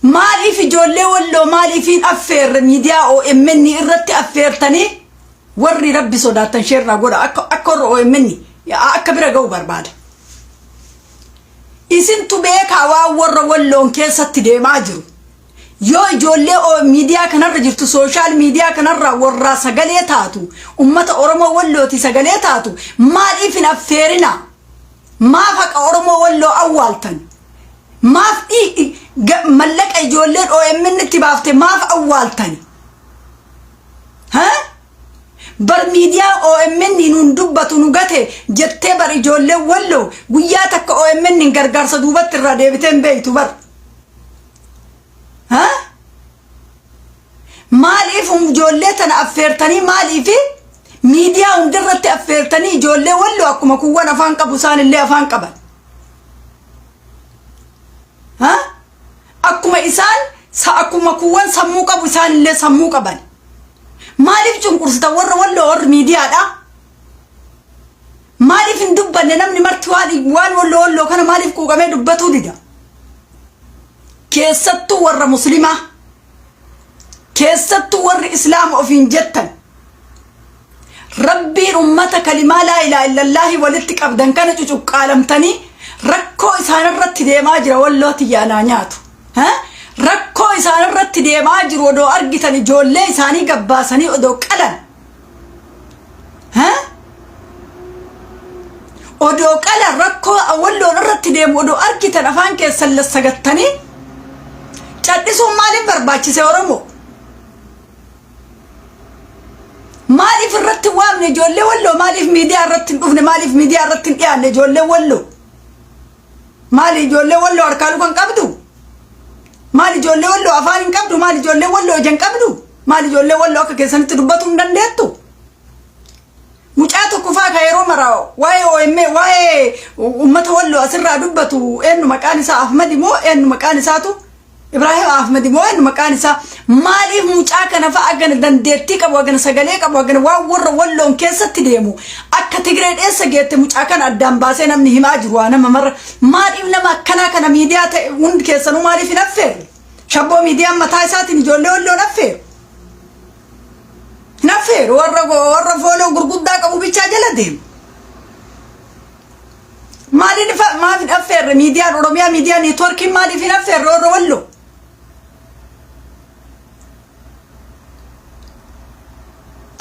maaliif ijoollee walloo maaliifin affeer miidiyaa OMN irratti affeertanii warri rabbi sodaatan sheerraa godha akka OMN akka bira ga'u barbaada isintu beekaa waan warra walloon keessatti deemaa jiru yoo ijoollee miidiyaa kanarra jirtu social miidiyaa kanarra warra sagalee taatu ummata oromoo wallooti sagalee taatu maaliifin affeerina maaf haqa oromoo walloo awwaaltan maaf mallaqa ijoolleen OMN itti baafte maaf awwaaltan bar miidiyaa OMN nun dubbatu nu gate jettee bar ijoolleen walloo guyyaa takka OMN gargaarsa duubatti irraa deebiteen beeytu bar maaliif ijoollee tana affeertanii maaliif miidiyaa hundirratti affeertanii ijoollee walloo akkuma kuwwan afaan qabu isaanillee afaan qaban akkuma isaan akkuma kuwwan sammuu qabu isaanillee sammuu qaban maaliif cunqursita warra walloo warra miidiyaadha maaliif hin dubbanne namni marti waan walloo kana maaliif quuqamee dubbatuu dida keessattuu warra muslimaa keessattuu warri islaama ofiin jettan rabbiin ummata kalimaa laa ilaaha illallaahi walitti qabdan kana cucuqqaalamtanii rakkoo isaanirratti deemaa jira wallooti yaanaa nyaatu rakkoo isaanirratti deemaa jiru odoo argitan ijoollee isaanii gabbaasanii odoo qalan odoo qalan rakkoo walloon irratti deemu odoo argitan afaan keessan lassagattanii cadhisuun maaliif barbaachise oromoo maaliif irratti waamne ijoollee walloo maaliif miidiyaa irratti hin dhufne maaliif miidiyaa irratti hin dhiyaanne ijoollee walloo maali ijoollee walloo harkaa lukan qabdu maali ijoollee walloo afaan hin qabdu maali ijoollee walloo ija hin qabdu maali ijoollee walloo akka keessanitti dubbatu hin dandeettu mucaa tokko faa ka yeroo maraa waa'ee OMN waa'ee ummata walloo asirraa dubbatu eenyu maqaan isaa Ahmad moo eenyu maqaan isaatu Ibrahim Ahmad moo eenyu maqaan isaa maaliif mucaa kana fa'a gana dandeettii qabu gana sagalee qabu gana waan warra walloon keessatti deemu akka Tigree dheessa geette mucaa kana addaan baasee namni himaa jiru waa nama marra maaliif nama akkanaa kana miidiyaa ta'e hundi keessanuu maaliif hin affeerre shabboo miidiyaan mataa isaatiin ijoollee walloon affeeru hin affeeru warra fooloo gurguddaa qabu bichaa jala deemu maaliif hin affeerre miidiyaan Oromiyaa miidiyaa neetworkiin maaliif hin affeerre warra walloo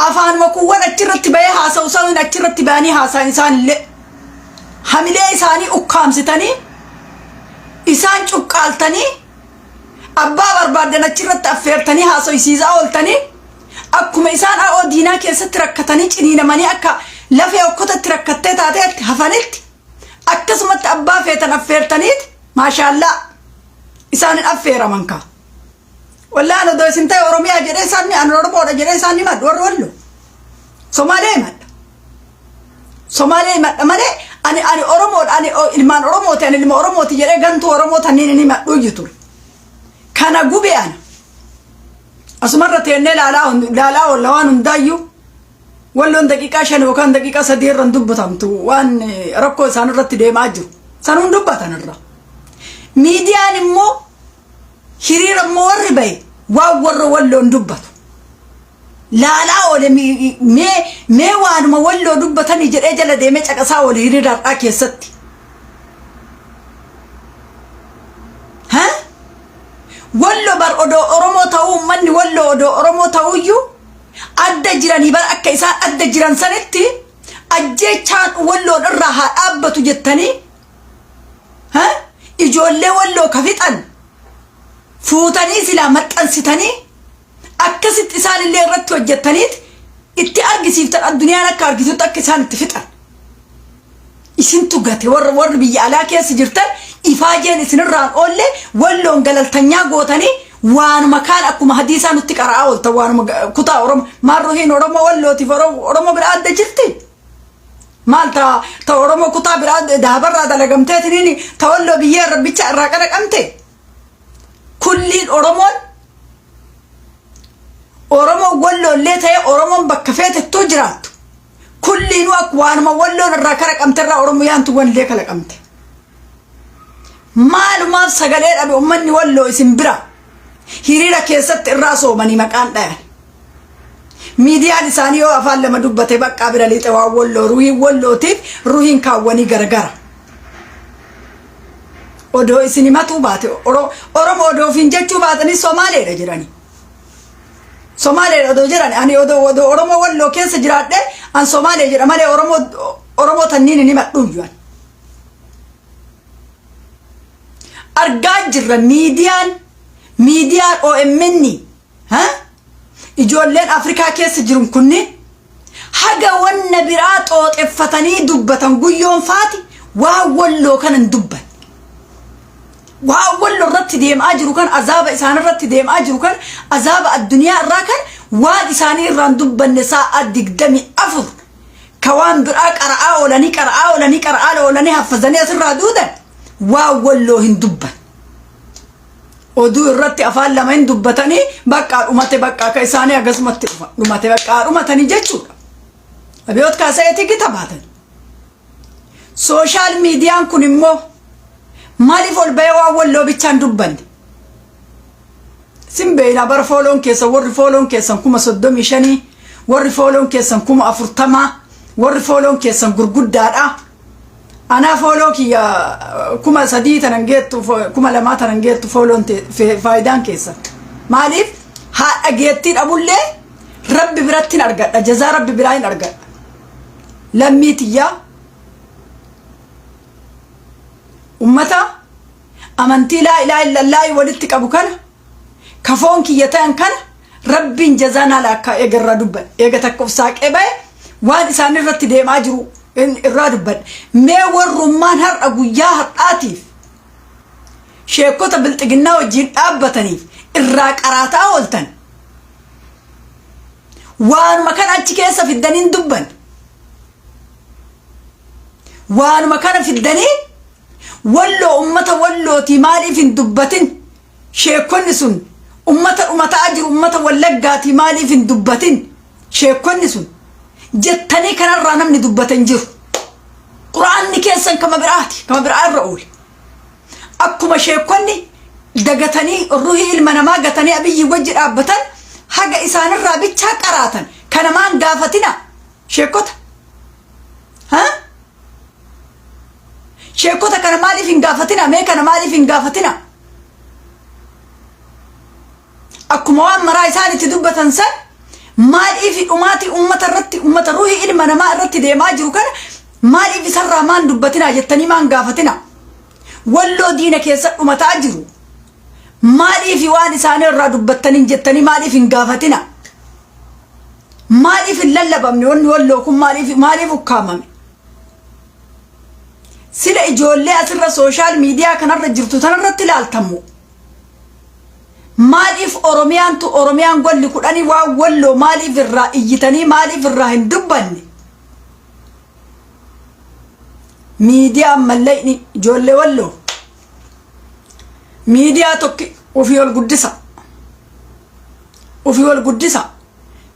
afaan wakuwwan achirratti bahee haasa'u isaanii achirratti bahanii haasa'an isaanillee hamilee isaanii ukkaamsitanii isaan cuqqaaltanii abbaa barbaadan achirratti affeertanii haasa'isiisaa ooltanii akkuma isaan diinaa keessatti rakkatanii ciniinamanii akka lafee okkotatti rakkattee taateetti hafanitti akkasumatti abbaa feetan affeertaniit maashaallah isaanin affeeraman kaa والله أنا دوي سنتي أوروميا جري ساني أنا ربورة جري ساني ما دور ولو Somali مالي أنا أورومو أنا إلمان أورومو تاني إلما أورومو تجري جنتو أورومو تاني ما دوجتور كان أجوبي أنا أسمرة تاني لا ولا وان دايو ولا دقيقة شن وكان دقيقة سدير رندوب تامتو وان ركو سانرت دي ماجو سانون دوبة تنرا ميديا نمو hiriira moorri bay waa warra walloo dubbatu laalaa ole mee waanuma walloo dubbatanii jedhee jala deemee caqasaa ole hiriiraadhaa keessatti walloo bar odoo oromoo ta'uu manni walloo odoo oromoo ta'uyyuu adda jiranii bar akka isaan adda jiran sanitti ajjeechaan walloon irraa haa dhaabbatu jettanii ijoollee walloo ka fixan fuutanii silaa maxxansitanii akkasitti isaan illee irratti hojjettaniit itti argisiiftan addunyaan akka argitutti akka isaan itti fixan isintu gate warra biyya alaa keessa jirtan ifaajeen isinirraan oolle walloon galaltanyaa gootanii waanuma kaan akkuma hadiisaa nutti qara'aa oolta waanuma kutaa oromoo maarrohiin oromoo wallootiif oromoo biraa adda jirti maal ta oromoo kutaa biraa daabarraa dalagamteetiniin ta walloo biyyee rabbicha irraa qaraqamte kulliin oromoo walloo illee ta'ee oromoon bakka feetettuu jiraattu kulliinuu akka waanuma walloon irraa qaraqamte irraa oromoo yaantu wallee kalaqamte maalumaaf sagalee dhabe ummanni walloo isin bira hiriira keessatti irraa soomanii maqaan dhayan. Miidiyaan isaanii yoo afaan lama dubbate bakka bira lixe waa Walloo ruuhiin Wallootiif ruuhiin kaawwanii garagara. Odoo isin matuu baate Oromoo odoo fiin jechuu baatanii Somaaleedha jirani. Somaaleedha odoo jirani ani odoo Oromoo Walloo keessa jiraadhe an Somaalee jedha malee Oromoo tanniin ni madhuuyyaan. Argaa jirra miidiyaan OMN ijoolleen Afrikaa keessa jirun kunni haga wanna biraa xooxeffatanii dubbatan guyyoon faati waa Walloo kanan dubban. Waa Walloo irratti deemaa jiru kan azaaba isaan irratti deemaa jiru kan azaaba addunyaa irraa kan waan isaanii irraan dubbanne sa'a 24 kawaan biraa qara'aa oolanii haffazanii asirraa duudan waa Walloo hin dubban. Oduu irratti afaan lama hin dubbatanii bakka dhumate bakka ka isaanii agasumatti dhumate bakka dhumatanii jechuudha. Abiyoot kaasayeetii gita baatan. Sooshaal miidiyaan kun immoo maaliif ol bahee waa Walloo bichaan dubbanne? Simbeena bara fooloon keessa warri fooloon keessan 35 warri fooloon keessan 40 warri fooloon keessan gurguddaadha. Ana fooloo kiyya 3 tanan geettu 2 tanan geettu fooloon faayidaan keessa. Maaliif haadha geettiin abullee Rabbi biratti argadha jazaa Rabbi biraa hin argadha. Lammiitiyyaa ummata amantii laa ilaaha illallah walitti qabu kana kafoon kiyya ta'an kana Rabbiin jazaan ala akka eegarra dubban eega takkuuf saaqee bahe waan isaan irratti deemaa jiru irraa dubban mee warrummaan har'a guyyaa har'aatiif sheekota bilxiginnaa wajjin dhaabbataniif irraa qaraataa ooltan waanuma kana achi keessa fiddaniin dubban waanuma kana fiddanii Walloo ummata Wallooti maaliif hin dubbatin sheekonni sun ummata dhumataa jiru ummata Wallaggaati maaliif hin dubbatin sheekonni sun jettanii kanarraa namni dubbatan jiru. Quraanni keessan kama biraa irra oole akkuma sheekonni dagatanii ruuhii ilma namaa gatanii abiyyi wajji dhaabbatan haga isaanirraa bichaa qaraatan kanamaan gaafatina sheekota sheekota kana maaliif hin gaafatina mee kana maaliif hin gaafatina akkuma waan maraa isaan itti dubbatan san maaliif dhumaati ummata ruuhii ilma namaa irratti deemaa jiru kana maaliif isarraa maan dubbatina jettanii maan gaafatina Walloo diina keessa dhumataa jiru maaliif waan isaanii irraa dubbattaniin jettanii maaliif hin gaafatina maaliif hin lallabamne wanni Walloo kun maaliif ukkaamame sila ijoollee asirra sooshaal miidiyaa kanarra jirtu tanarratti ilaaltamu maaliif Oromiyaan golli kudhanii waa Walloo maaliif irraa iyyitanii maaliif irraa hin dubbanne miidiyaa mallayni ijoollee Walloo miidiyaa tokki ofii ol guddisa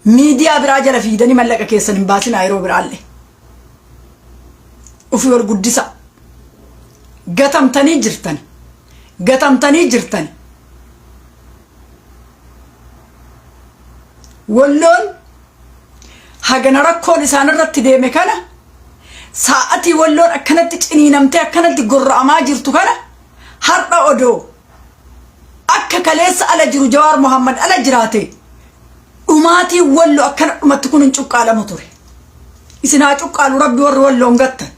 miidiyaa biraa jala fiidanii mallaqa keessan hin baasinaa yeroo biraallee ofii ol guddisa gatamtanii jirtan Walloon hagana rakkoon isaan irratti deeme kana sa'atii Walloon akkanatti ciniinamtee akkanatti gorra'amaa jirtu kana har'a odoo akka kaleessa ala jiru Jawaar Muhammad ala jiraate dhumaatii Walloo akkana dhumatti kun hin cuqqaalamu ture isin haa cuqqaalu Rabbi warri Walloon gattan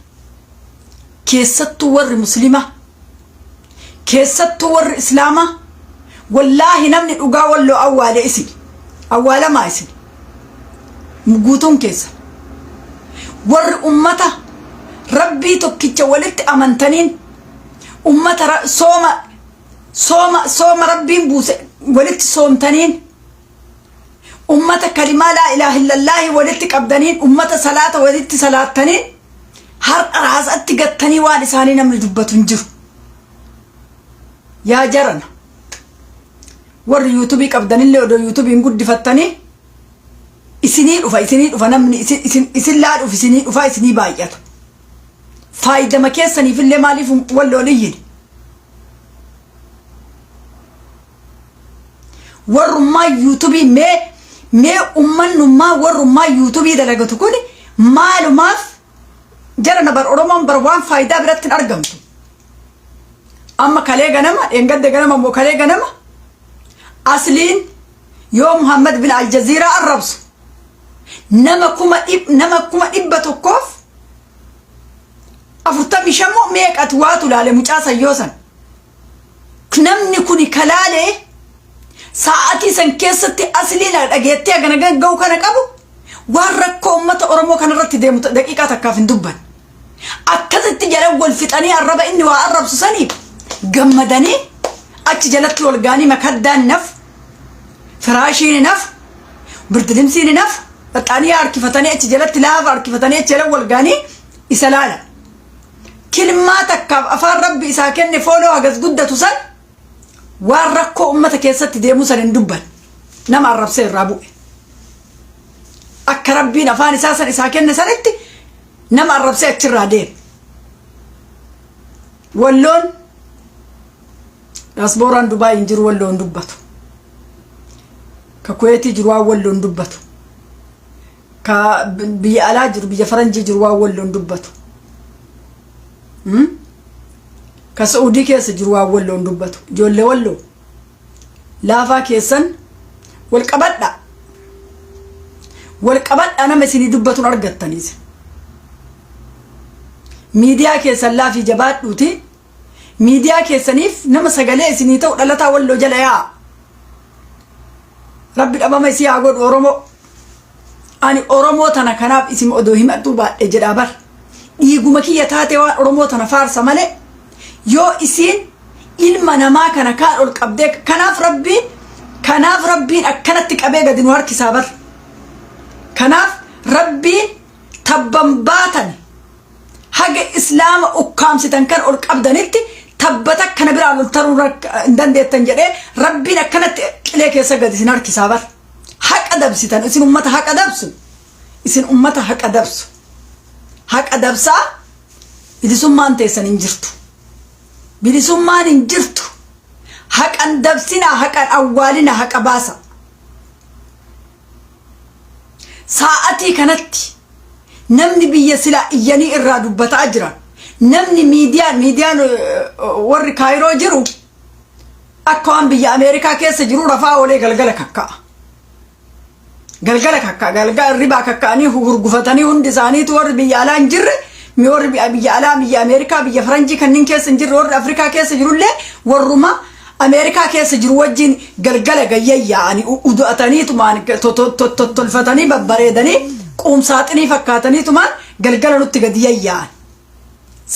keessattuu warri muslimaa keessattuu warri islaamaa wallaahi namni dhugaa Walloo awwaalamaa isin guutuun keessa warri ummata Rabbii tokkicha walitti amantaniin ummata sooma Rabbiin buuse walitti soomtaniin ummata kalimaa laa ilaaha illallaahi walitti qabdaniin ummata salaata walitti salaattaniin har'a raasatti gattanii waan isaanii namni dubbatu hin jiru yaa jarana warri yuutuubii qabdanillee odoo yuutuubiin guddifattanii isinii dhufa namni isin laa dhufu isinii dhufa isinii baay'ata faayidama keessaniifillee maaliif Walloon iyyine warrummaa yuutuubii mee ummannummaa warrummaa yuutuubii dalagatu kun maalumaaf jara nabar oromoon bar waan faayidaa biratti hin argamtu amma kalee ganama dheengadde ganama moo kalee ganama asliin yoo Muhammad bin Aljaziiraa arrabsu nama kuma dhibba tokkoof 45 meeqat waatu laale mucaa sayyoosan namni kuni kalaalee sa'aatii san keessatti asliin dhageettee agana ga'u kana qabu waan rakkoo ummata oromoo kanarratti deemu daqiiqaa takkaaf hin dubban akkasitti jala wal fixanii arraba inni waa arrabsu saniif gammadanii achi jalatti wal gaanii makaddaan naf firaashiin naf birdilimsiin naf baxaanii harkifatanii achi jalatti laafa harkifatanii achi jala wal gaanii isa laala kilmaa takkaaf afaan rabbi isaa kenne fooloo hagas guddatu san waan rakkoo ummata keessatti deemu san hin dubban nama arrabsee irraa bu'e akka rabbiin afaan isaa san isaa kenne sanitti nama arrabsee achirraa deemu walloon diaaspooraan Dubaay hin jiru walloon dubbatu ka Kuweetii jiru waan walloon dubbatu ka biyya alaa jiru biyya faranjii jiru waan walloon dubbatu ka Saudi keessa jiru waan walloon dubbatu ijoollee walloo laafaa keessan wal qabadha nama isinii dubbatuun argattaniis miidiyaa keessan laafii jabaadhuuti miidiyaa keessaniif nama sagalee isinii ta'u dhalataa walloo jala yaa rabbi dhabama isii haa godhu oromoo ani oromoo tana kanaaf isin odoo himadhuu baadhe jedhaa bar dhiiguma kiyya taate waan oromoo tana faarsa malee yoo isin ilma namaa kana kaan ol qabdee kanaaf rabbiin akkanatti qabee gadi nu harkisaa bar kanaaf rabbiin tabban baatan haga islaama ukkaamsitan kan ol qabdanitti tabbata kana biraan ol taruu hin dandeettan jedhee rabbiin akkanatti qilee keessa gadi isin harkisaa bar haqa dabsitan isin ummata haqa dabsu isin ummata haqa dabsu haqa dabsaa bilisummaan teessan hin jirtu bilisummaan hin jirtu haqan dabsina haqan awwaalina haqa baasa sa'atii kanatti namni biyya silaa iyyanii irraa dubbataa jiran namni miidiyaan warri kaayiroo jiru akka waan biyya Ameerikaa keessa jiru rafaa olee galgala kakka'a galgala ribaa kakka'anii gurgufatanii hundi isaaniitu warri biyya alaa hin jirre warri biyya alaa biyya Ameerikaa biyya faranjii kanneen keessa hin jirre warri Afrikaa keessa jirullee warruma Ameerikaa keessa jiru wajjin galgala gayyayyaa'anii udu'ataniitumaan tolfatanii babbareedanii quumsaaxinii fakkaataniitumaan galgala nutti gadi yayyaa'an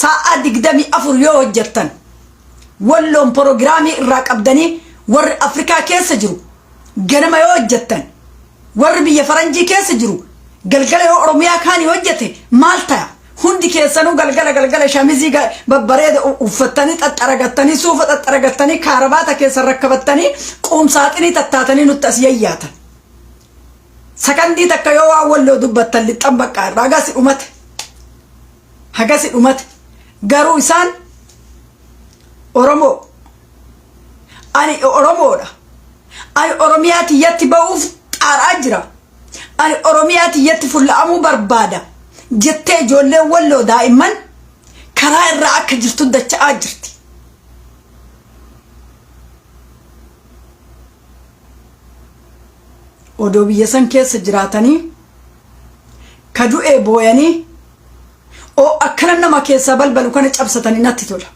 sa'a 24 yoo hojjettan walloon proogiraamii irraa qabdanii warri Afrikaa keessa jiru ganama yoo hojjettan warri biyya faranjii keessa jiru galgala yoo oromiyaa kaanii hojjete maal ta'a hundi keessanuu galgala shamizii babbareeda uffatanii xaxxaragattanii suufa xaxxaragattanii kaarabaata keessa rakkabattanii quumsaaxinii tattaatanii nutti as yayyaatan sakandii takka yoo waan walloo dubbattan lixxan baqqaa irraa hagasi dhumate garuu isaan oromoo ani oromoodha ani oromiyaa tiyyatti ba'uuf xaaraa jira ani oromiyaa tiyyatti fulla'amuu barbaada jettee ijoolleen walloo daa'imman karaa irraa akka jirtu dacha'aa jirti odoo biyya san keessa jiraatanii ka du'ee booyanii oo akkana nama keessaa balbalu kana cabsatanii natti tola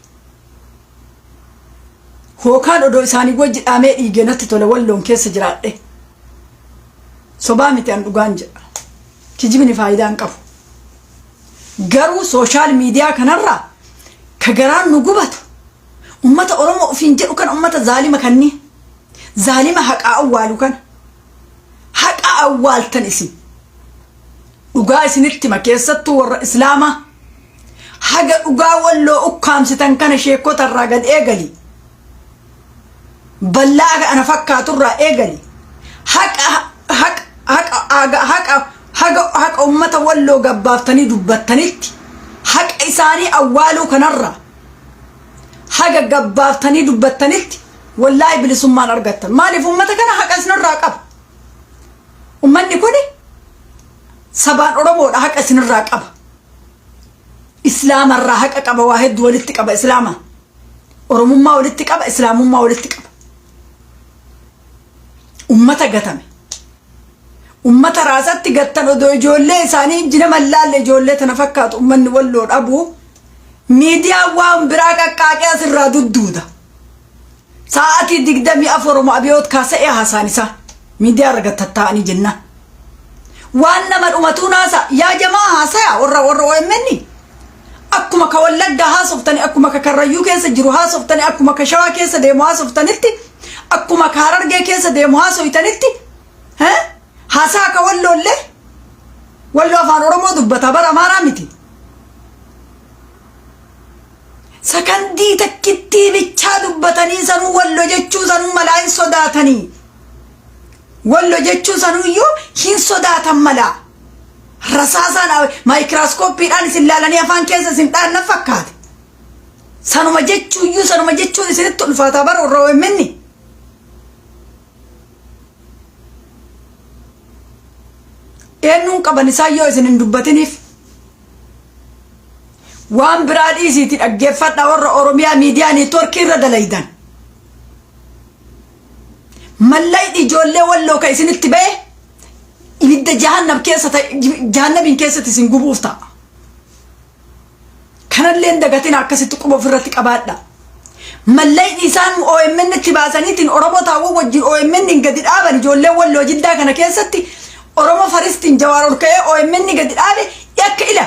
hookaan odoo isaanii wajji dhaamee dhiigee natti tola walloon keessa jiraadhe sobaa miti an dhugaan jedha kijibni faayidaa hin qabu garuu sooshaal miidiyaa kanarraa ka garaan nu gubatu ummata oromoo ofiin jedhu kan ummata zaalima kanni zaalima haqaa awwaalu kana haqa awwaaltan isin dhugaa isinitti makeessattuu warra islaamaa haga dhugaa walloo ukkaamsitan kana sheekota irraa gad eegali ballaaga ana fakkaaturraa eegali haqa ummata walloo gabbaaftanii dubbattanitti haqa isaanii awwaaluu kanarraa haga gabbaaftanii dubbattanitti wallahi bilisummaan argattan maaliif ummata kana haqa isinirraa qaba ummanni kuni sabaan oromoodha haqa isinirraa qaba islaamarraa haqa qaba waa hedduu walitti qaba islaama oromummaa walitti qaba islaamummaa walitti qaba ummata gatame ummata raasatti gattan odoo ijoollee isaanii jina mallaalle ijoollee tana fakkaatu ummanni walloo dhabu miidiyaa waan biraa qaqqaaqee asirraa dudduuda sa'aatii 24 oromo abiyoot kaasa'ee haasaan isaa miidiyaa irra gattatta'anii jenna waan nama dhumatuun haasa yaa jamaa haasaya warra OMN akkuma ka wallaggaa haasoftani akkuma ka karrayyuu keessa jiru haasoftani akkuma ka shawaa keessa deemu haasoftanitti akkuma ka harargee keessa deemu haasoftanitti haasaa ka walloollee walloo afaan oromoo dubbata bara amaaraa miti sakandii takkittii bichaa dubbatanii sanuu wallo jechuu sanuu malaa hin sodaatanii wallo jechuu sanuu iyyuu hin sodaatan malaa rasaasaan maayikiraaskooppiidhaan isin laalanii afaan keessa isin dhaanna fakkaate sanuma jechuu iyyuu sanuma jechuun isinitti ulfaataa bara warra OMN eenyuun qaban isaa yoo isin hin dubbatiniif waan biraa dhiisiiti dhaggeeffadha warra oromiyaa miidiyaa neetwoorkii irra dalaydan mallayidhi ijoollee walloo ka isinitti ba'e ibidda jahannabiin keessatti isin gubuuf ta'a kanallee dagatiin akkasitti quba ofirratti qabaadha mallayidhi isaan OMN itti baasaniitiin oromoo taawwa wajjin OMN gadi dhaaban ijoollee walloo jiddaa kana keessatti oromoo faristiin jawaar ol ka'ee OMN gadi dhaabe yakka ila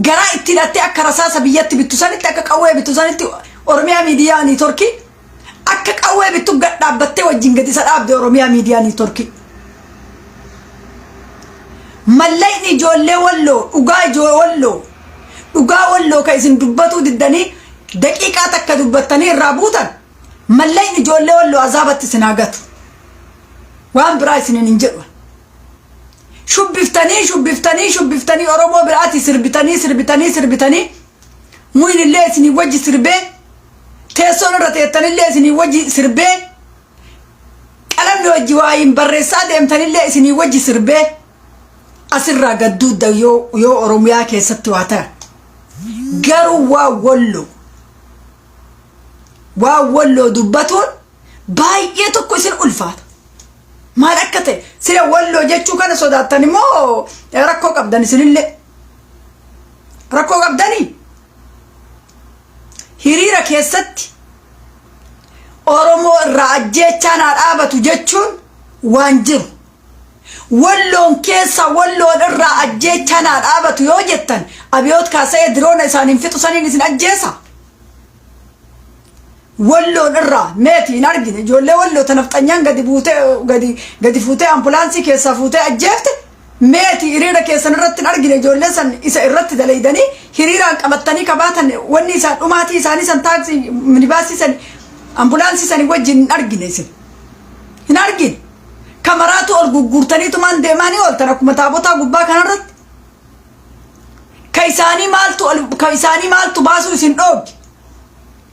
garaa itti hidhattee akka rasaasa biyyatti bittu sanitti akka qawwee bittu sanitti oromiyaa miidiyaa neetwoorkii akka qawwee bittu gad dhaabbattee wajjin gadi isa dhaabde oromiyaa miidiyaa neetwoorkii mallayni ijoollee walloo dhugaa walloo ka isin dubbatuu diddanii daqiiqaa takka dubbattanii irraa buutan mallayni ijoollee walloo azaabatti isin hagatu waan biraa isinin hin jedhu shubbiftanii oromoo biraati sirbitanii muynillee isinii wajji sirbee teessoon irra teettanillee isinii wajji sirbee qalamni wajji waayin barreessaa deemtanillee isinii wajji sirbee asirraa gadduudda yoo oromiyaa keessatti waa ta'a garuu waa walloo dubbatuun baay'ee tokko isin ulfaata maal akka ta'e sira walloo jechuu kana sodaattan immoo rakkoo qabdan isinillee rakkoo qabdanii hiriira keessatti oromoo irraa ajjeechaan haa dhaabatu jechuun waan jiru walloon keessa walloon irraa ajjeechaan haa dhaabatu yoo jettan abiyoot kaasa'ee diroona isaaniin fixu saniin isin ajjeesa walloon irraa meeti hin argine ijoollee walloo tanafxanyaan gadi fuutee ambulaansii keessaa fuutee ajjeefte meeti hiriira keessan irratti hin argine ijoollee san isa irratti dalaydanii hiriiraan qabattanii kabaatan wanni isaan dhumaatii isaanii san taaksii minibaasii san ambulaansii sanii wajjin hin argine isin hin argine kamaraatu ol gurgurtaniitumaan deemaanii ooltan akkuma taabotaa gubbaa kanarratti ka isaanii maaltu baasuu isin dhoogi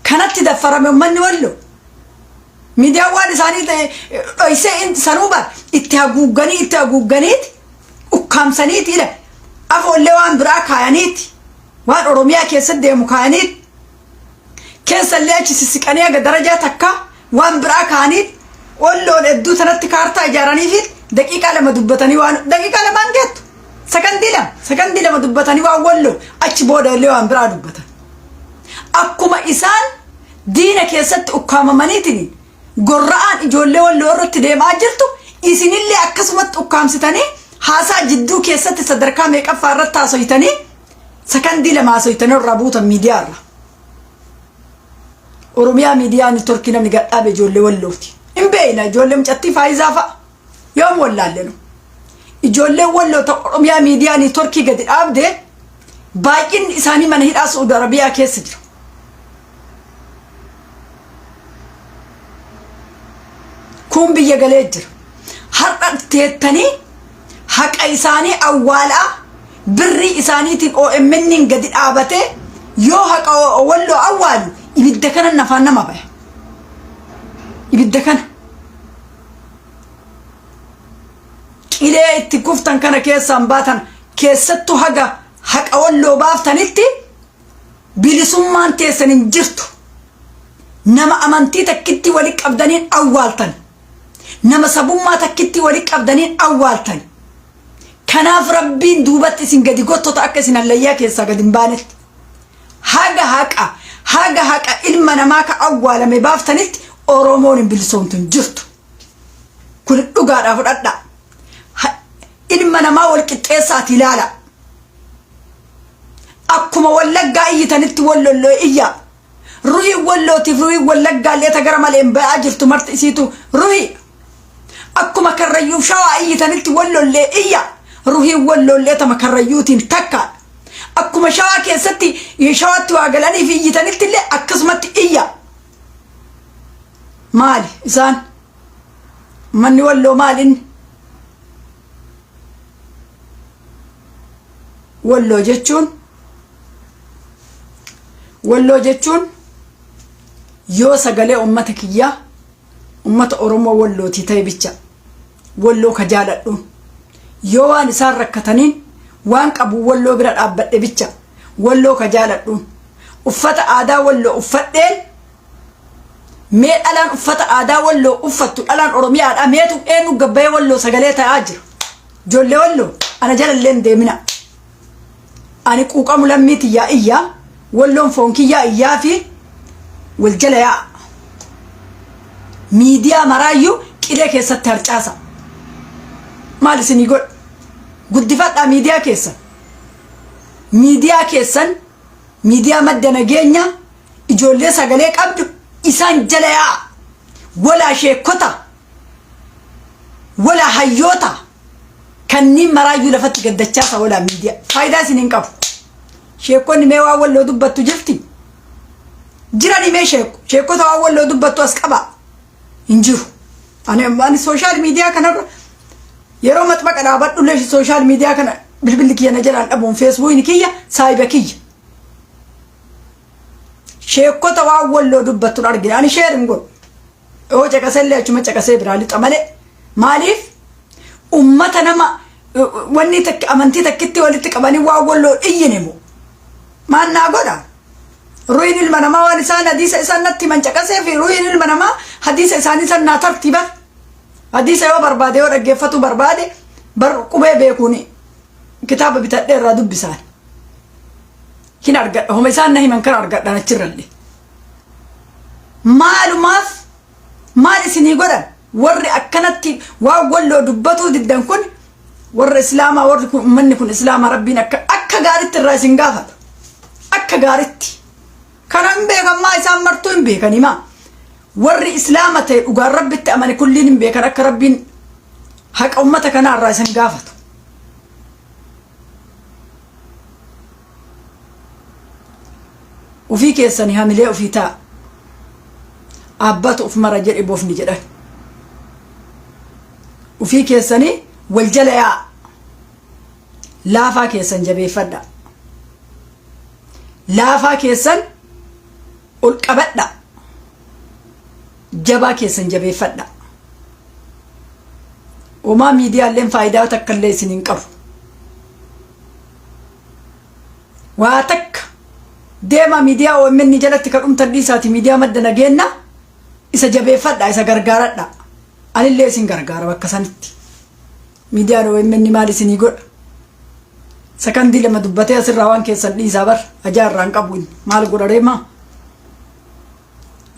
kanatti daffarame ummanni walloo miidiyaan waan isaanii dhoysee sanuu bar itti haguugganiiti ukkaamsaniiti ila afoollee waan biraa kaayaniiti waan oromiyaa keessatti deemu kaayaniiti keessallee achi sissiqanii aga darajaa takka waan biraa kaayaniiti walloon hedduu tanatti kaartaa ijaaraniifi daqiiqaa lama dubbatanii waan daqiiqaa lamaan geettu sakandii lama dubbatanii waan walloo achi booda illee waan biraa dubbatan akkuma isaan diina keessatti ukkaamamaniitiin gorra'aan ijoollee walloo irratti deemaa jirtu isinillee akkasumatti ukkaamsitanii haasaa jidduu keessatti sadarkaa meeqaffaa irratti haasoytanii sakandii lama haasoytanii irraa buutan miidiyaa irra oromiyaa miidiyaa neetwoorkii namni gadhaabe ijoollee wallooti hin beeyna ijoollee mucattii faayizaa fa'a yoom wallaallenu ijoollee walloo ta oromiyaa miidiyaa neetwoorkii gadi dhaabde baay'inni isaanii mana hidhaa Saudi Arabiyaa keessa jira kun biyya galee jira har'a teettanii haqa isaanii awwaalaa birrii isaaniitiin OMN gadi dhaabate yoo haqa walloo awwaalu ibidda kana nafaan nama baya ibidda kana qilee itti kuftan kana keessaan baatan keessattu haga haqa Walloo baaftanitti bilisummaan teessan hin jirtu. Nama amantii takkitti wali qabdaniin awwaaltan, nama sabummaa takkitti wali qabdaniin awwaaltan. Kanaaf rabbiin duubatti isin gadi gottota akka isin allayyaa keessaa gadi hin baanetti haga haqa ilma namaa ka awwaalame baaftanitti Oromoon hin bilisoomtu hin jirtu. Kun dhugaadhaa fudhadhaa. Ilma namaa wal qixxeessaati ilaala. Akkuma wallaggaa iyyitanitti Wallolloo iyyaa. Ruhii Wallootiif ruhii wallaggaa illee tagara malee hin ba'aa jirtu marti isiitu ruhii. Akkuma Karrayyuuf Shawaa iyyitanitti Wallollee iyyaa. Ruhii Wallollee tama Karrayyuutiin takka. Akkuma Shawaa keessatti Shawaatti waa galaniif iyyitanitti illee akkasumatti iyyaa. Maali isaan manni Walloo maaliin Walloo jechuun yoo sagalee ummata kiyyaa ummata Oromoo Wallootii ta'e bicha Walloo ka jaaladhu yoo waan isaan rakkataniin waan qabu Walloo bira dhaabbadhe bicha Walloo ka jaaladhu uffata aadaa Walloo uffadheen mee dhalaan uffata aadaa Walloo uffattu dhalaan Oromiyaadha meetu eenyu gabbayee Walloo sagalee ta'aa jira ijoollee Walloo ana jalallee hin deemina ani quuqamu lammiiti yaa iyyaa Walloon fonkiyyaa iyyaa fi wal jala yaa miidiyaa maraayyuu qilee keessatti harcaasa maal isinii godha guddifadhaa miidiyaa keessan miidiyaa madda nageenya ijoollee sagalee qabdu isaan jala yaa walaa sheekota walaa hayyoota kanniin maraayyuu lafatti gaddachaasa walaa miidiyaa faayidaa isiniin qabu. Sheekonni mee waa Walloo dubbattu jirti jirani mee sheekota waa Walloo dubbattu as qaba hin jiru. Ani social media kanarra yeroo maxmaqa dhaabadhu illee social media kana bilbilli kiyya na jalaan dhabuun Facebook kiyya saayiba kiyya sheekota waa Walloo dubbattu argina ani share hin godhu yoo caqasellee achuma caqasee biraa lixa malee maaliif ummata nama wanni takka amantii takkitti walitti qabanii waa Walloo iyyine moo maan naa godha ruhiin ilma namaa waan isaan hadiisa isaan natti mancaqasee fi ruhiin ilma namaa hadiisa isaanii san naa tartiiba hadiisa yoo barbaade yoo dhaggeeffatu barbaade bar qubee beekuuni kitaaba bitadhee irraa dubbisaan hin argadha homa isaan na himan kan argadhan achirrallee maalumaaf maal isinii godhan warri akkanatti waa Walloo dubbatuu diddan kun warra islaamaa warri kun ummanni kun islaamaa rabbiin akka gaaritti irraa isin gaafata akka gaaritti kanan beekammaa isaan martuu hin beekan himaa warri islaama ta'e dhugaan rabbitti amane kulliin hin beekan akka rabbiin haqa ummata kanaa irraa isin gaafatu. Ufii keessanii hamilee ufii ta'a abbatu uf mara jedhe boofni jedhan ufii keessanii wal jala yaa laafaa keessan jabeeffadha laafaa keessan ol qabadha jabaa keessan jabeeffadha uumaa miidiyaaleen faayidaa takka illee isin hin qabu waa takka deema miidiyaa OMN jalatti ka dhumtan dhiisaati miidiyaa madda nageenya isa jabeeffadha isa gargaaradha anillee isin gargaara bakka sanitti miidiyaan OMN maal isinii godha sakandii lama dubbatee asirraa waan keessan dhiisaa bar ajaarraan qabu maal godha reemaa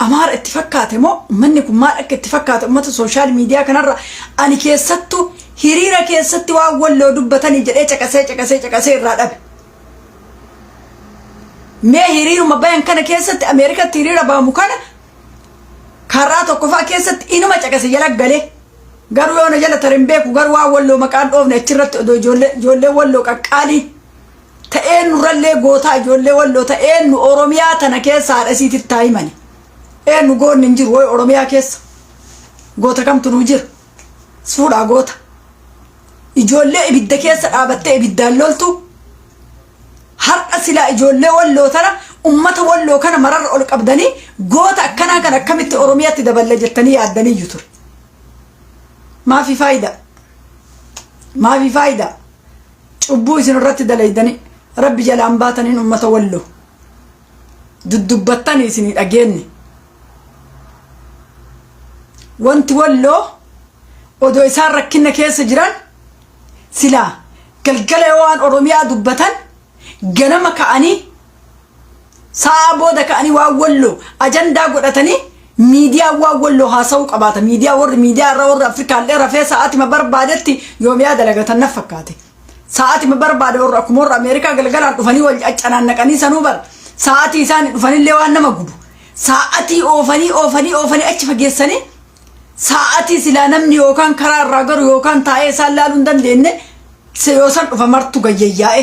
amaara itti fakkaate moo manni kun maal akka itti fakkaate ummata social media kanarra ani keessattu hiriira keessatti waan Walloo dubbatanii jedhee caqasee irraa dhabe mee hiriiruma bayan kana keessatti Ameerikatti hiriira baamu kana karaa tokko faa keessatti inuma caqase jala galee garuu yoo na jala tarin beeku garuu waa Walloo maqaan dhoofne achirratti odoo ijoollee Walloo qaqqaalii ta'een nurrallee gootaa ijoollee Walloo ta'een nu Oromiyaa tana keessa haadha isiititti taa'imani nu goonni hin jiru way Oromiyaa keessa goota kamtu nu jira suudhaa goota ijoollee ibidda keessa dhaabattee ibiddaan loltu har'a silaa ijoollee Walloo tana ummata Walloo kana mararra ol qabdanii goota akkanaa kan akkamitti Oromiyaatti daballa jettanii yaaddanii jiru. Maafi faayida cubbuu isin irratti dalaydanii rabbi jalaan baataniin ummata Walloo dudubbattanii isin dhageenne wanti Walloo odoo isaan rakkina keessa jiran silaa galgala waan Oromiyaa dubbatan ganama ka'anii sa'a booda ka'anii waan Walloo ajandaa godhatanii miidiyaa waan Walloo haasa'uu qabaata. miidiyaa irra warra Afrikaan dheeraa rafee sa'aatii ma barbaadetti yoomiyaa dalagatan na fakkaate. sa'aatii ma barbaade warra akkuma warra Ameerikaa galgalaan dhufanii wal caccanannaqanii sanuu bar sa'aatii isaan dhufanillee waan nama gubu. sa'aatii oofanii achi fageessanii sa'aatii silaa namni yookaan karaa irraa garu yookaan taa'ee isaan laaluu hin dandeenye yoo san dhufa martu gayyayyaa'e.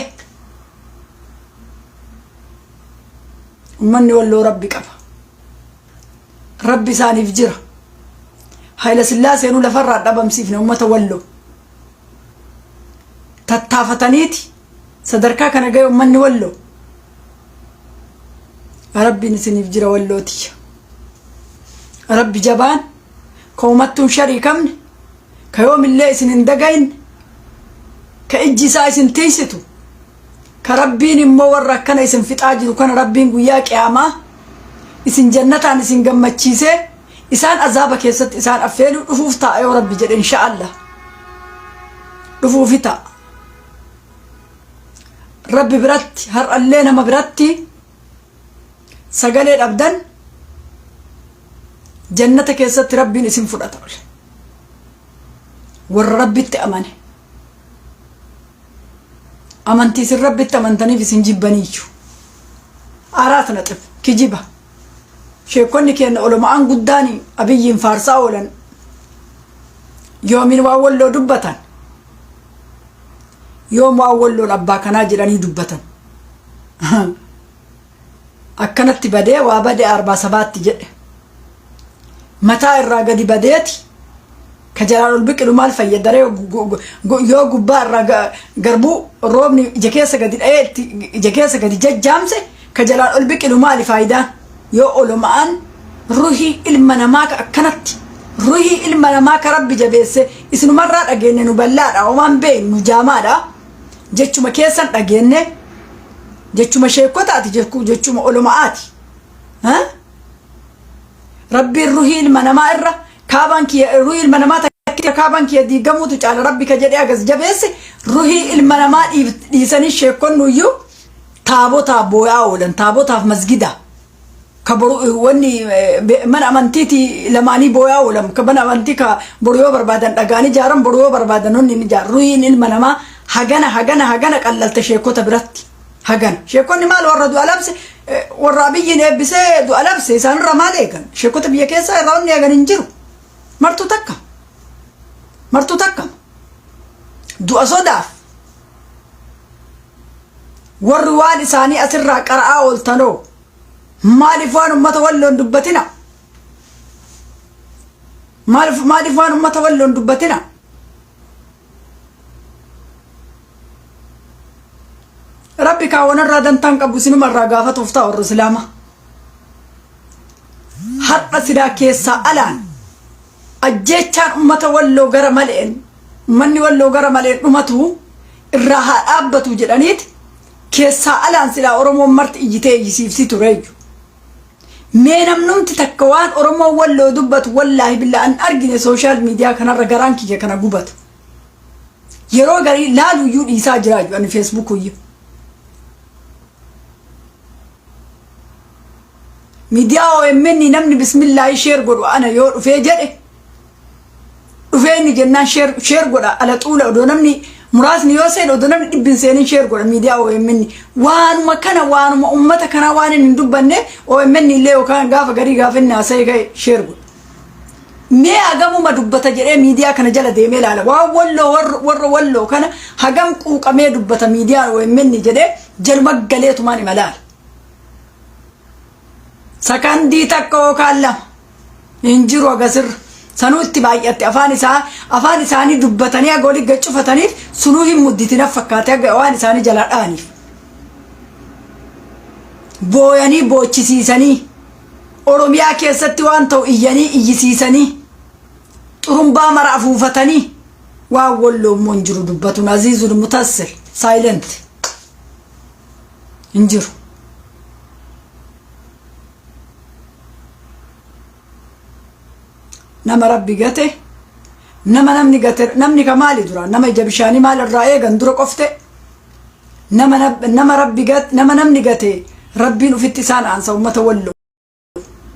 ummanni Walloo rabbi qaba. rabbi isaaniif jira. Hayila Sillaaseenuu lafarraa dhabamsiifne ummata Walloo. tattaafataniiti sadarkaa kana ga'e ummanni Walloo. rabbiin isiniif jira Wallootiya. rabbi jabaan ka umattuun shariikamne ka yoomillee isin hin dagayin ka ijji isaa isin tiisitu ka rabbiin immoo warra akkana isin fixaa jiru kana rabbiin guyyaa qiyaamaa isin jannataan isin gammachiisee isaan azaaba keessatti isaan affeeluu dhufuuf ta'a yoo rabbi jedhe insha'Allah dhufuufi ta'a. rabbi biratti har'allee nama biratti sagalee dhabdan jannata keessatti rabbiin isin fudhata warra rabbitti amane amantii isin rabbitti amantaniif isin jibbaniichu araat naxif kijiba sheekonni keenya olomaan guddaani abiyyiin faarsaa oolan yoomin waa Walloo dubbatan yoom waa Walloon abbaa kanaa jedhanii dubbatan akkanatti badee waa badee 47 jedhe mataa irraa gadi badeeti ka jalaan ol biqilu maal fayyadaree yoo gubbaa irraa garbuu roobni ija keessa gadi dha'ee ija keessa gadi jajjaamse ka jalaan ol biqilu maali faayidaan yoo olumaan ruhii ilma namaa ka akkanatti ruhii ilma namaa ka rabbi jabeesse isinumarraa dhageenne nu ballaadha homaan beeynu nu jaamaadha jechuma keessan dhageenne jechuma sheekotaati jechuma olumaati rabbiin ruhii ilma namaa irra kaabaan kiyya ruhii ilma namaa takkita kaabaan kiyya diigamuutu caala rabbi ka jedhee agas jabeesse ruhii ilma namaa dhiisanii sheekonnuyyuu taabotaaf booyaa oolan taabotaaf masgida ka boru wanni mana amantiiti lamaanii booyaa oolan ka mana amantii ka boru yoo barbaadan dhagaanii jaaran boru yoo barbaadan honni ni jaar ruhiin ilma namaa hagana qallalta sheekota biratti hagana sheekonni maal warra du'a labse warra biyyiin eebbisee du'a labse isaanirra maal eegan sheekota biyya keessa irraa wanni eegan hin jiru martuu takka du'a sodaaf warri waan isaanii asirraa qara'aa ooltanoo maaliif waan ummata Walloon dubbatina maaliif waan ummata Walloon dubbatina rabbi kaawwanarraa dantaan qabu isinumarraa gaafatuuf ta'a warra islaama har'a sidaa keessaa alaan ajjeechaan ummata Walloo gara maleen ummanni Walloo gara maleen dhumatu irraa haa dhaabbatu jedhaniiti keessaa alaan silaa Oromoon marti ijjitee ijjisiifsi tureeyyu mee namnumti takka waan Oromoon Walloo dubbatu wallaahi billaa an argine sooshaal miidiyaa kanarra garaan kiyya kana gubatu yeroo garii laaluyyuu dhiisaa jiraaju ani feesbuukuyyuu miidiyaa OMN namni bismillaahi sheer godhu ana yoo dhufee jedhe dhufeeni jennaan sheer godha ala xuula odoo namni muraasni yoo seen odoo namni dhibbin seenin sheer godha miidiyaa OMN waanuma kana waanuma ummata kana waan hin dubbanne OMN illee yookaan gaafa garii gaafa inni haasa'e ga'e sheer godha mee hagamuma dubbata jedhee miidiyaa kana jala deemee ilaala waan Walloo warra Walloo kana hagam quuqamee dubbata miidiyaa OMN jedhee jaluma galeetumaan imalaala sakandii takka yookaan lama hin jiru agasirra sanuu itti baay'atte afaan isaanii dubbatanii aga olii gacufataniif sunuu hin mudditin fakkaate aga waan isaanii jala dhaaniif booyanii boochisiisanii Oromiyaa keessatti waan ta'u iyyanii iyyisiisanii xurumbaa mara afuufatanii waa Walloo immoo hin jiru dubbatuun Aziizul Mutassir silent hin jiru. nama Rabbi gate namni gate namni kamaali dura nama ija bishaanii maal irraa eegan dura qofte nama Rabbi gate namni gate Rabbiin ufitti isaan aansa ummata Walloo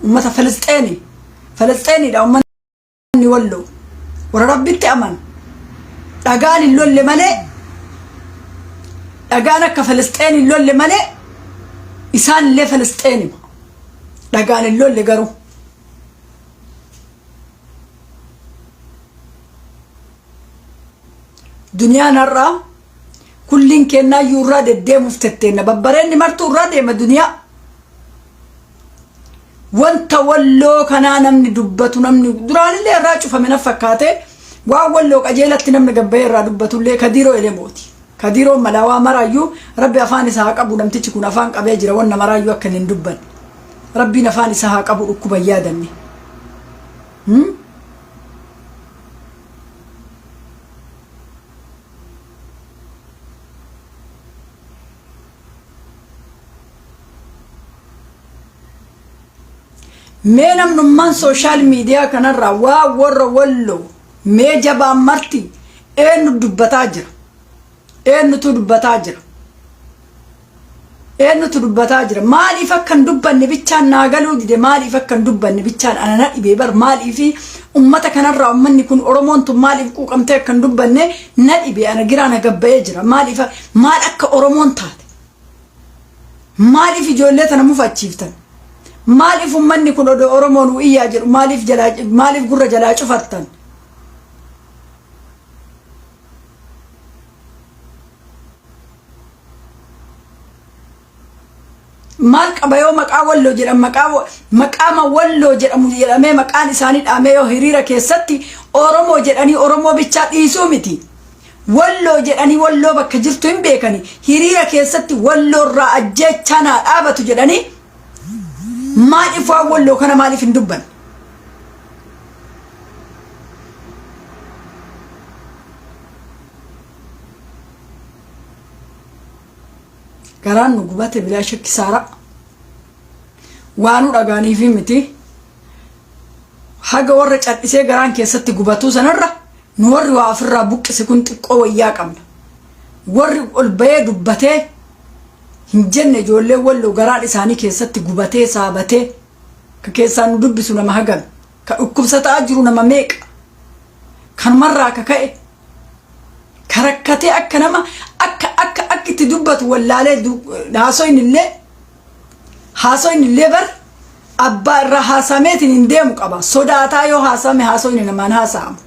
ummata Filisxeeni da ummanni Walloo warra Rabbitti aman dhagaan hin lolle malee dhagaan akka Filisxeeni hin lolle malee isaan illee Filisxeeni dhagaan hin lolle garuu duniyaa narraa kulliin kennaa yuurraa deddeemuuf tetteena babbareenni martuu irraa deema duniyaa wanta Walloo kanaa namni dubbatu namni duraanillee irraa cufame na fakkaate waa Walloo qajeelatti namni gabbayee irraa dubbatullee Kadiroo Elemooti Kadiroo malaawaa maraayyuu Rabbi afaan isaa haa qabu namtichi kun afaan qabee jira wanna maraayyuu akka hin dubban Rabbiin afaan isaa haa qabu dhukkuba yaadanne mee namnummaan social media kanarraa waa warra Walloo mee jabaan marti eenyutu dubbataa jira maaliif akkan dubbanne bichaan naagaluu dide maaliif akkan dubbanne bichaan anana dhibee bar maaliif ummata kanarraa ummanni kun Oromoon tun maaliif quuqamtee akkan dubbanne na dhibee ana giraana gabbayee jira maaliif maal akka Oromoon taate maaliif ijoollee tana mufachiiftan maaliif ummanni kun odoo Oromoon iyyaa jedhu maaliif gurra jalaa cufattan maal qabayoo maqaa Walloo jedhamu maqaama Walloo jedhamu jedhamee maqaan isaanii dhaamee yoo hiriira keessatti Oromoo jedhanii Oromoo bichaa dhiisuu miti Walloo jedhanii Walloo bakka jirtu hin beekani hiriira keessatti Walloo irraa ajjeechaa naa dhaabatu jedhanii maaliif waa Walloo kana maaliif hin dubban garaan nu gubate bilaa shakki saara waanu dhagaaniif miti haga warra cadhisee garaan keessatti gubatuu sanarra nu warri waa ofirraa buqqise kun xiqqoo wayyaa qabna warri ol bayee dubbatee hin jenne ijoollee Walloo garaan isaanii keessatti gubatee saabatee ka keessaan nu dubbisu nama hagam ka dhukkubsataa jiru nama meeqa kan marraa ka ka'e ka rakkatee akka nama akka itti dubbatu wallaalee haasoynillee bar abbaa irraa haasameetiin hin deemu qaba sodaataa yoo haasame haasoyni namaan haasa'amu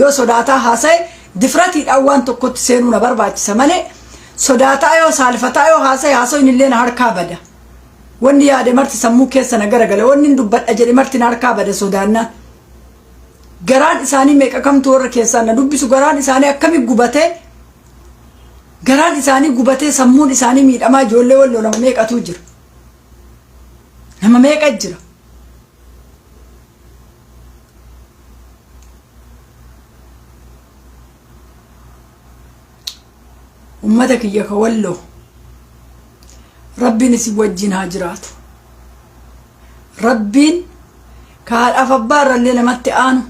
yoo sodaataa haasa'e difratiidhaan waan tokkotti seenuu na barbaachisa malee sodaataa yoo saalfataa yoo haasa'e haasoynillee na harkaa bada wanni yaade marti sammuu keessa na garagale wanni dubbadha jedhe marti na harkaa bada sodaannaan garaan isaanii meeqa kamtu warra keessaan na dubbisu garaan isaanii akkami gubatee garaan isaanii gubatee sammuun isaanii miidhamaa ijoollee Walloo nama meeqatu jira nama meeqa jira ummata kiyya ka Walloo Rabbiin isin wajjin haa jiraatu Rabbiin ka haadhaaf abbaa irrallee namatti aanu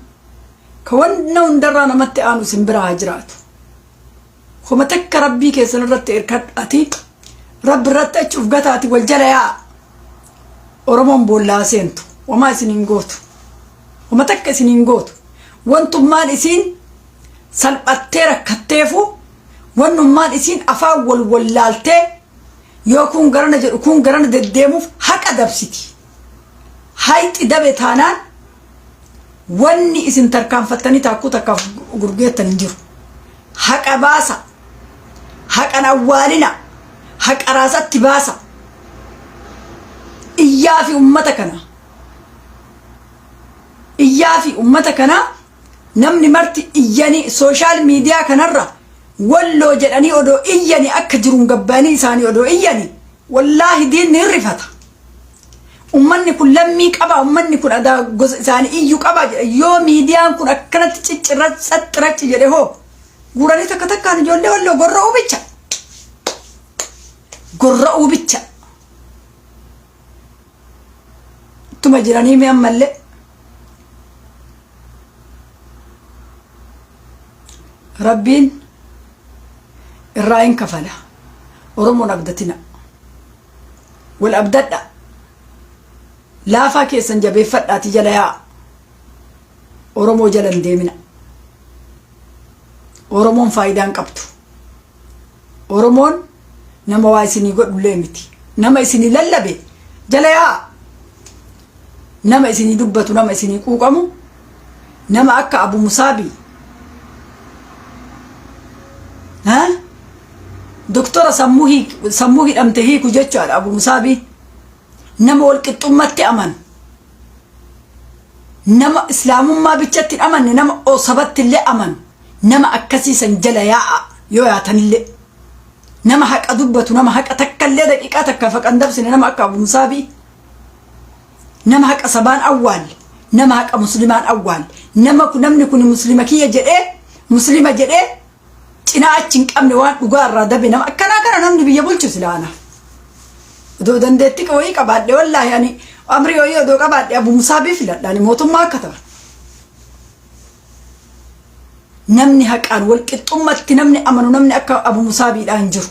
ka wanna hundarraa namatti aanu isin bira haa jiraatu kuma takka Rabbii keessan irratti irkadhati Rabbi irratti achi ufgataati wal jala yaa Oromoon boollaa seentu wamaa isin hin gootu kuma takka isin hin gootu wantummaan isin salphattee rakkatteefu wannummaan isin afaan wallaaltee yoo kun garana jedhu kun garana deddeemuuf haqa dabsiti hayxi dabe taanaan wanni isin tarkaanfattanii taakkuu takkaaf gurgeettan hin jiru haqa baasa haqan awwaalina haqa raasatti baasa iyyaa fi ummata kana namni marti iyyanii social media kanarra Walloo jedhanii odoo iyyanii akka jiruun gabbaanii isaanii odoo iyyanii wallahi diin ni rifata ummanni kun lammii qaba ummanni kun ada gosa isaanii iyyuu qaba yoo miidiyaan kun akkanatti ciccirratti jedhe hoo gurani takka takkaan ijoollee Walloo gorra'uu bicha tuma jiranii mi ammallee rabbiin irraa hin kafala Oromoon abdatina wal abdadha laafaa keessan jabeeffadhaati jala yaa Oromoo jala hin deemina Oromoon faayidaan qabdu Oromoon nama waa isinii godhullee miti nama isinii lallabe jala yaa nama isinii dubbatu nama isinii quuqamu nama akka Abu Musaabii doktora sammuu hidhamte hiiku jechuudha Abu Musaabii nama walqixxummatti amanu nama islaamummaa bichatti amanne nama osabatti illee amanu nama akkasiisan jala yaa'a yoo yaatanillee nama haqa dubbatu nama haqa takkallee daqiiqaa takka faqan dabsine nama akka Abu Musaabii nama haqa sabaan awwaal nama haqa muslimaan awwaal namni kun muslima kiyya jedhee muslima jedhee cinaa achi hin qabne waan dhugaa irraa dabe nama akkanaa kana namni biyya bulchu silaana odoo dandeetti wayii qabaadhe wallaahi ani amri wayii odoo qabaadhe Abu Musaabii filadhaani mootummaa akka ta'a namni haqaan walqixxummatti namni amanu namni akka Abu Musaabiidhaan hin jiru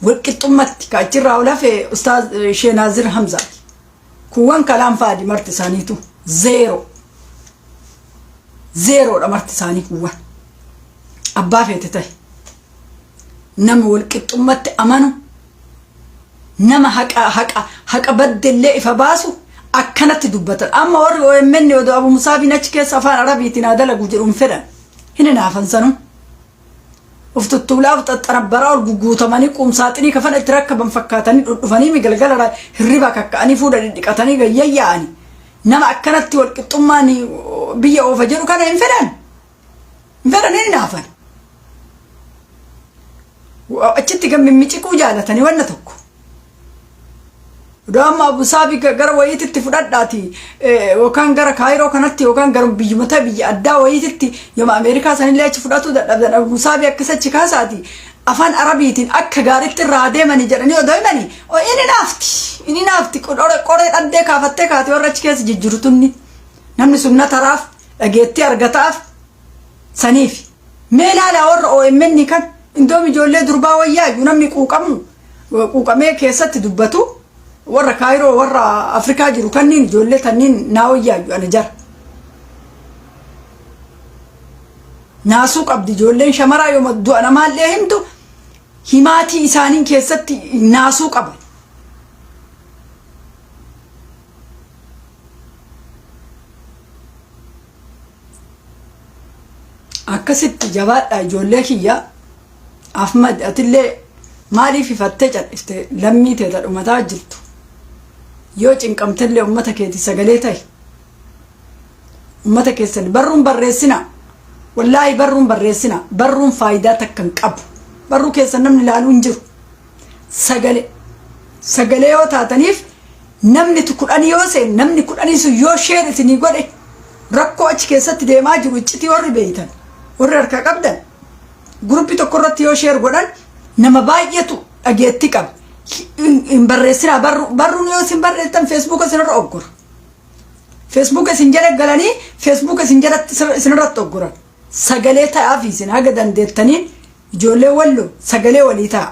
walqixxummatti kaachirraa olafee ustaaz Sheenaazir Hamzaati kuwwan kalaan faadi marti isaaniitu zeeroodha marti isaanii kuwwan abbaa feete ta'e nama walqixxummatti amanu nama haqa baddellee ifa baasu akkanatti dubbatan amma warri OMN odoo Abu Musaabiin achi keessa afaan Arabiitiin dalagu jedhuun fedhan hin naafan sanu uftuttuulaa xaxxarabbaraa ol guguutamanii qumsaaxinii kafana itti rakkaban fakkaatanii dhudhufanii migalgala hirriba kakka'anii fuudha dhidhiqatanii gayyayyaa'anii nama akkanatti walqixxummaan biyya oofa jedhu kana hin fedhan hin naafan achitti gammimiciquu jaalatanii wanna tokko Dama Abu Musaabii gara wayiititti fudhadhaati yookaan gara Kaayiroo kanatti yookaan gara biyyumata biyya addaa wayiititti yooma Ameerikaa sanillee achi fudhatu dadhabdan Abu Musaabii akkasachi kaasaati afaan Arabiitiin akka gaariitti irraa deemanii jedhanii odoo himanii inni naafti qoree dhaddee kaafattee kaate warra achi keessa jijjirutunni namni sunna taraaf dhageettii argataaf saniif mee ilaala warra OMN kan indoomi ijoollee durbaa wayyaayu namni quuqamee keessatti dubbatu warra Kaayiroo warra Afrikaa jiru kanniin ijoollee tanniin naa wayyaayu ana jara naasuu qabdi ijoolleen shamaraa yooma du'a namaallee himtu himaatii isaaniin keessatti naasuu qaban akkasitti jabaadha ijoollee kiyya Ahmad atillee maaliif ifattee cadhifte lammii teeta dhumataa jirtu yoo cinqamtellee ummata keeti sagalee ta'e ummata keessan barruun barreessina wallaahi barruun barreessina barruun faayidaa takkan qabu barruu keessan namni ilaaluu hin jiru sagalee yoo taataniif namni kudhanii yoo seen namni kudhanii sun yoo sheer isinii godhe rakkoo achi keessatti deemaa jiru iccitii warri beeytan warri harkaa qabdan gruppii tokko irratti yoo sheer godhan nama baay'eetu dhageetti qaba hin barreessina barruun yoo isin barreessan Facebook isinirra oggura Facebook isin jala galanii Facebook isin jalatti isinirratti ogguran sagalee ta'aaf isin haga dandeettaniin ijoollee Walloo sagalee walii ta'a